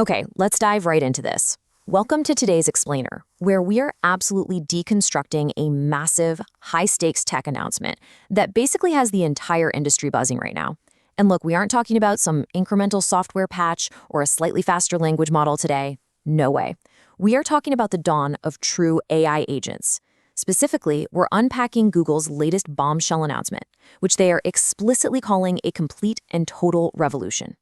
Okay, let's dive right into this. Welcome to today's Explainer, where we are absolutely deconstructing a massive, high-stakes tech announcement that basically has the entire industry buzzing right now. And look, we aren't talking about some incremental software patch or a slightly faster language model today. No way. We are talking about the dawn of true AI agents. Specifically, we're unpacking Google's latest bombshell announcement, which they are explicitly calling a complete and total revolution.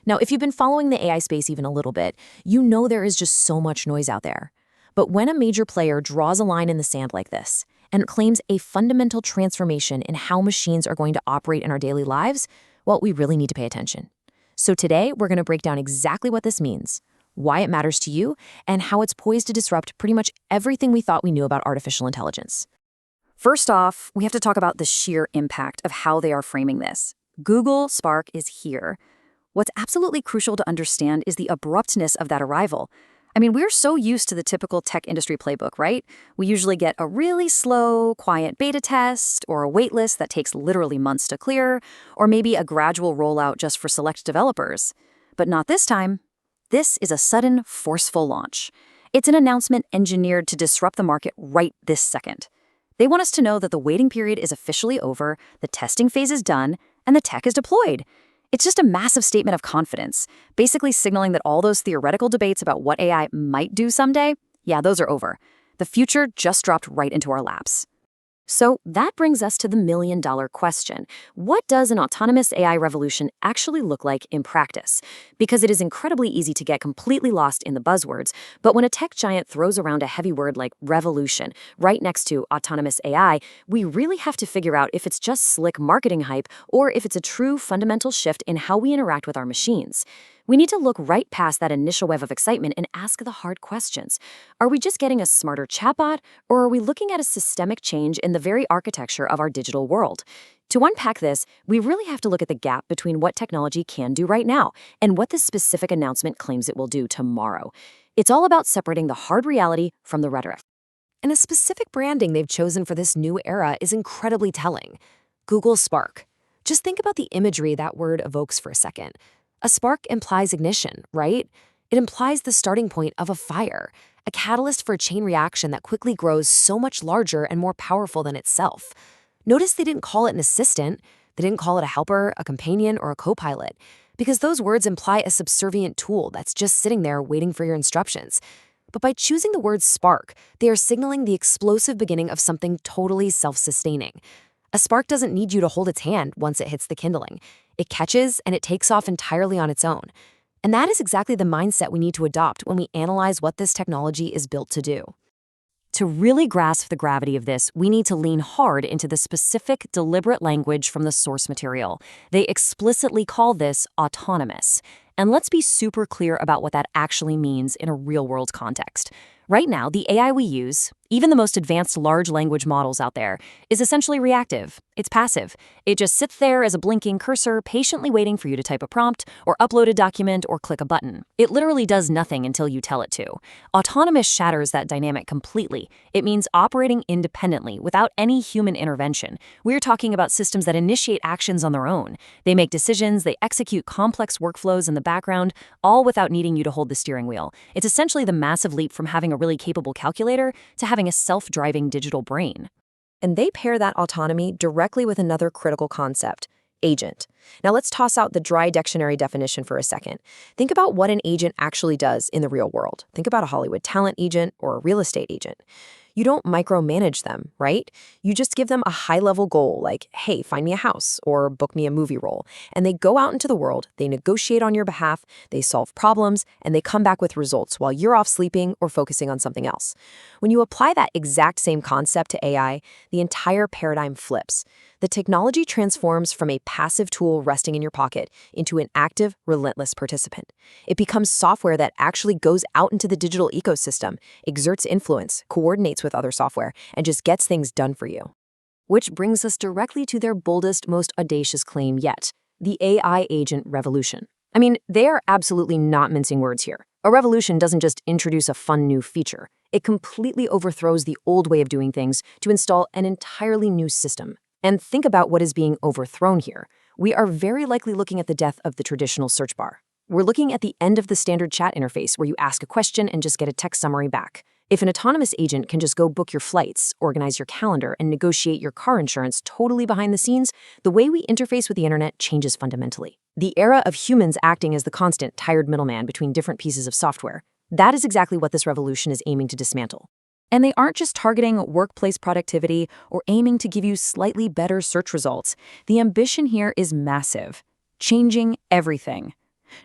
Now, if you've been following the AI space even a little bit, you know there is just so much noise out there. But when a major player draws a line in the sand like this and claims a fundamental transformation in how machines are going to operate in our daily lives, well, we really need to pay attention. So today, we're going to break down exactly what this means, why it matters to you, and how it's poised to disrupt pretty much everything we thought we knew about artificial intelligence. First off, we have to talk about the sheer impact of how they are framing this. Google Spark is here. What's absolutely crucial to understand is the abruptness of that arrival. I mean, we're so used to the typical tech industry playbook, right? We usually get a really slow, quiet beta test, or a waitlist that takes literally months to clear, or maybe a gradual rollout just for select developers. But not this time. This is a sudden, forceful launch. It's an announcement engineered to disrupt the market right this second. They want us to know that the waiting period is officially over, the testing phase is done, and the tech is deployed. It's just a massive statement of confidence, basically signaling that all those theoretical debates about what AI might do someday, yeah, those are over. The future just dropped right into our laps. So that brings us to the million-dollar question. What does an autonomous AI revolution actually look like in practice? Because it is incredibly easy to get completely lost in the buzzwords, but when a tech giant throws around a heavy word like revolution right next to autonomous AI, we really have to figure out if it's just slick marketing hype or if it's a true fundamental shift in how we interact with our machines. We need to look right past that initial wave of excitement and ask the hard questions. Are we just getting a smarter chatbot, or are we looking at a systemic change in the very architecture of our digital world? To unpack this, we really have to look at the gap between what technology can do right now and what this specific announcement claims it will do tomorrow. It's all about separating the hard reality from the rhetoric. And the specific branding they've chosen for this new era is incredibly telling. Google Spark. Just think about the imagery that word evokes for a second. A spark implies ignition, right? It implies the starting point of a fire, a catalyst for a chain reaction that quickly grows so much larger and more powerful than itself. Notice they didn't call it an assistant, they didn't call it a helper, a companion, or a co-pilot, because those words imply a subservient tool that's just sitting there waiting for your instructions. But by choosing the word spark, they are signaling the explosive beginning of something totally self-sustaining. A spark doesn't need you to hold its hand once it hits the kindling. It catches and it takes off entirely on its own. And that is exactly the mindset we need to adopt when we analyze what this technology is built to do. To really grasp the gravity of this, we need to lean hard into the specific, deliberate language from the source material. They explicitly call this autonomous. And let's be super clear about what that actually means in a real-world context. Right now, the AI we use, even the most advanced large language models out there, is essentially reactive. It's passive. It just sits there as a blinking cursor, patiently waiting for you to type a prompt, or upload a document, or click a button. It literally does nothing until you tell it to. Autonomous shatters that dynamic completely. It means operating independently, without any human intervention. We're talking about systems that initiate actions on their own. They make decisions, they execute complex workflows in the background, all without needing you to hold the steering wheel. It's essentially the massive leap from having a really capable calculator to having a self-driving digital brain. And they pair that autonomy directly with another critical concept, agent. Now let's toss out the dry dictionary definition for a second. Think about what an agent actually does in the real world. Think about a Hollywood talent agent or a real estate agent. You don't micromanage them, right? You just give them a high-level goal like, hey, find me a house or book me a movie role. And they go out into the world, they negotiate on your behalf, they solve problems, and they come back with results while you're off sleeping or focusing on something else. When you apply that exact same concept to AI, the entire paradigm flips. The technology transforms from a passive tool resting in your pocket into an active, relentless participant. It becomes software that actually goes out into the digital ecosystem, exerts influence, coordinates with other software, and just gets things done for you. Which brings us directly to their boldest, most audacious claim yet, the AI agent revolution. I mean, they are absolutely not mincing words here. A revolution doesn't just introduce a fun new feature. It completely overthrows the old way of doing things to install an entirely new system. And think about what is being overthrown here. We are very likely looking at the death of the traditional search bar. We're looking at the end of the standard chat interface where you ask a question and just get a text summary back. If an autonomous agent can just go book your flights, organize your calendar, and negotiate your car insurance totally behind the scenes, the way we interface with the internet changes fundamentally. The era of humans acting as the constant, tired middleman between different pieces of software. That is exactly what this revolution is aiming to dismantle. And they aren't just targeting workplace productivity or aiming to give you slightly better search results. The ambition here is massive, changing everything.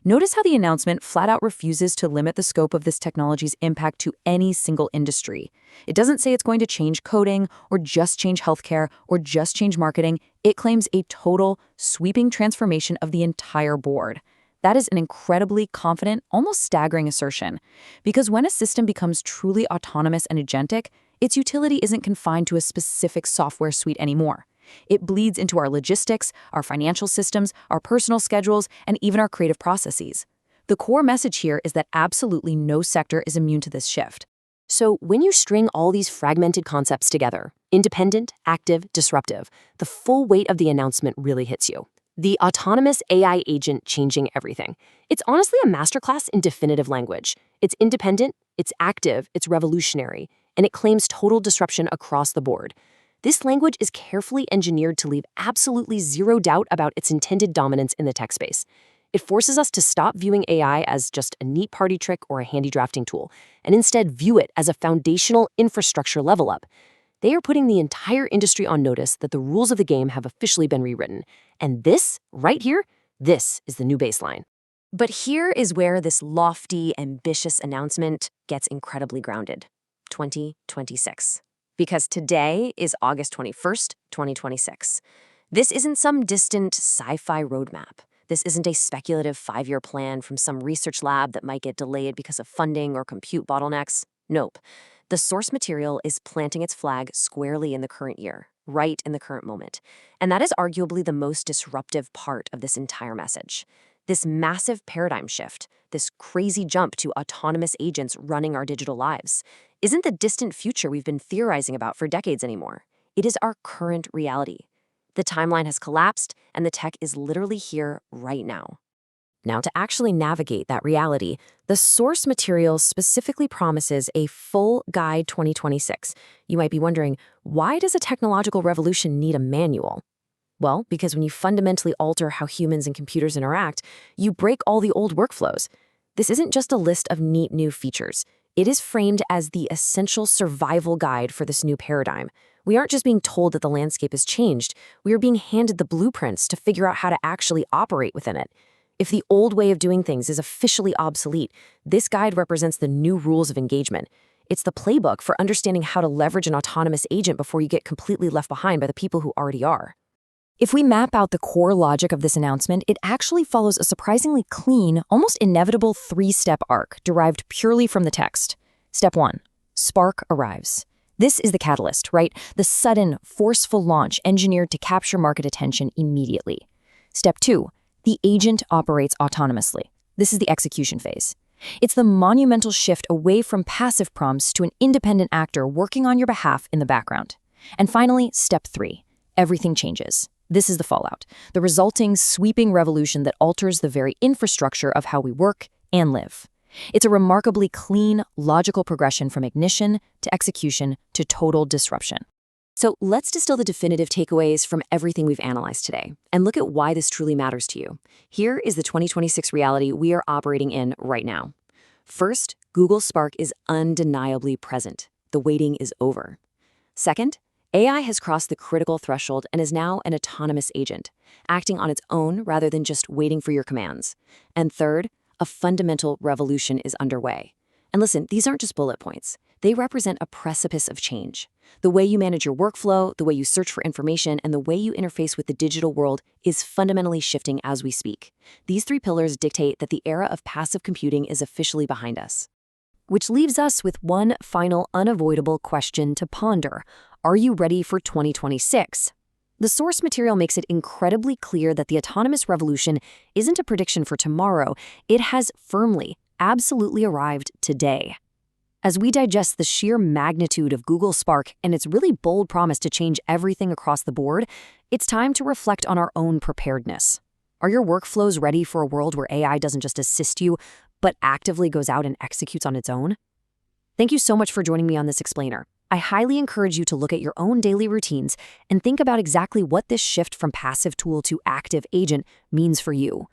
Notice how the announcement flat out refuses to limit the scope of this technology's impact to any single industry. It doesn't say it's going to change coding or just change healthcare or just change marketing. It claims a total, sweeping transformation of the entire board. That is an incredibly confident, almost staggering assertion. Because when a system becomes truly autonomous and agentic, its utility isn't confined to a specific software suite anymore. It bleeds into our logistics, our financial systems, our personal schedules, and even our creative processes. The core message here is that absolutely no sector is immune to this shift. So when you string all these fragmented concepts together, independent, active, disruptive, the full weight of the announcement really hits you. The autonomous AI agent changing everything. It's honestly a masterclass in definitive language. It's independent, it's active, it's revolutionary, and it claims total disruption across the board. This language is carefully engineered to leave absolutely zero doubt about its intended dominance in the tech space. It forces us to stop viewing AI as just a neat party trick or a handy drafting tool, and instead view it as a foundational infrastructure level up. They are putting the entire industry on notice that the rules of the game have officially been rewritten. And this, right here, this is the new baseline. But here is where this lofty, ambitious announcement gets incredibly grounded. 2026. Because today is August 21st, 2026. This isn't some distant sci-fi roadmap. This isn't a speculative 5-year plan from some research lab that might get delayed because of funding or compute bottlenecks. Nope. The source material is planting its flag squarely in the current year, right in the current moment. And that is arguably the most disruptive part of this entire message. This massive paradigm shift, this crazy jump to autonomous agents running our digital lives, isn't the distant future we've been theorizing about for decades anymore. It is our current reality. The timeline has collapsed, and the tech is literally here right now. Now, to actually navigate that reality, the source material specifically promises a full guide 2026. You might be wondering, why does a technological revolution need a manual? Well, because when you fundamentally alter how humans and computers interact, you break all the old workflows. This isn't just a list of neat new features. It is framed as the essential survival guide for this new paradigm. We aren't just being told that the landscape has changed. We are being handed the blueprints to figure out how to actually operate within it. If the old way of doing things is officially obsolete, this guide represents the new rules of engagement. It's the playbook for understanding how to leverage an autonomous agent before you get completely left behind by the people who already are. If we map out the core logic of this announcement, it actually follows a surprisingly clean, almost inevitable 3-step arc derived purely from the text. Step 1. Spark arrives. This is the catalyst, right? The sudden, forceful launch engineered to capture market attention immediately. Step 2. The agent operates autonomously. This is the execution phase. It's the monumental shift away from passive prompts to an independent actor working on your behalf in the background. And finally, step 3. Everything changes. This is the fallout, the resulting sweeping revolution that alters the very infrastructure of how we work and live. It's a remarkably clean, logical progression from ignition to execution to total disruption. So let's distill the definitive takeaways from everything we've analyzed today and look at why this truly matters to you. Here is the 2026 reality we are operating in right now. First, Google Spark is undeniably present. The waiting is over. Second, AI has crossed the critical threshold and is now an autonomous agent, acting on its own rather than just waiting for your commands. And third, a fundamental revolution is underway. And listen, these aren't just bullet points. They represent a precipice of change. The way you manage your workflow, the way you search for information, and the way you interface with the digital world is fundamentally shifting as we speak. These 3 pillars dictate that the era of passive computing is officially behind us. Which leaves us with one final unavoidable question to ponder. Are you ready for 2026? The source material makes it incredibly clear that the autonomous revolution isn't a prediction for tomorrow. It has firmly, absolutely arrived today. As we digest the sheer magnitude of Google Spark and its really bold promise to change everything across the board, it's time to reflect on our own preparedness. Are your workflows ready for a world where AI doesn't just assist you, but actively goes out and executes on its own? Thank you so much for joining me on this explainer. I highly encourage you to look at your own daily routines and think about exactly what this shift from passive tool to active agent means for you.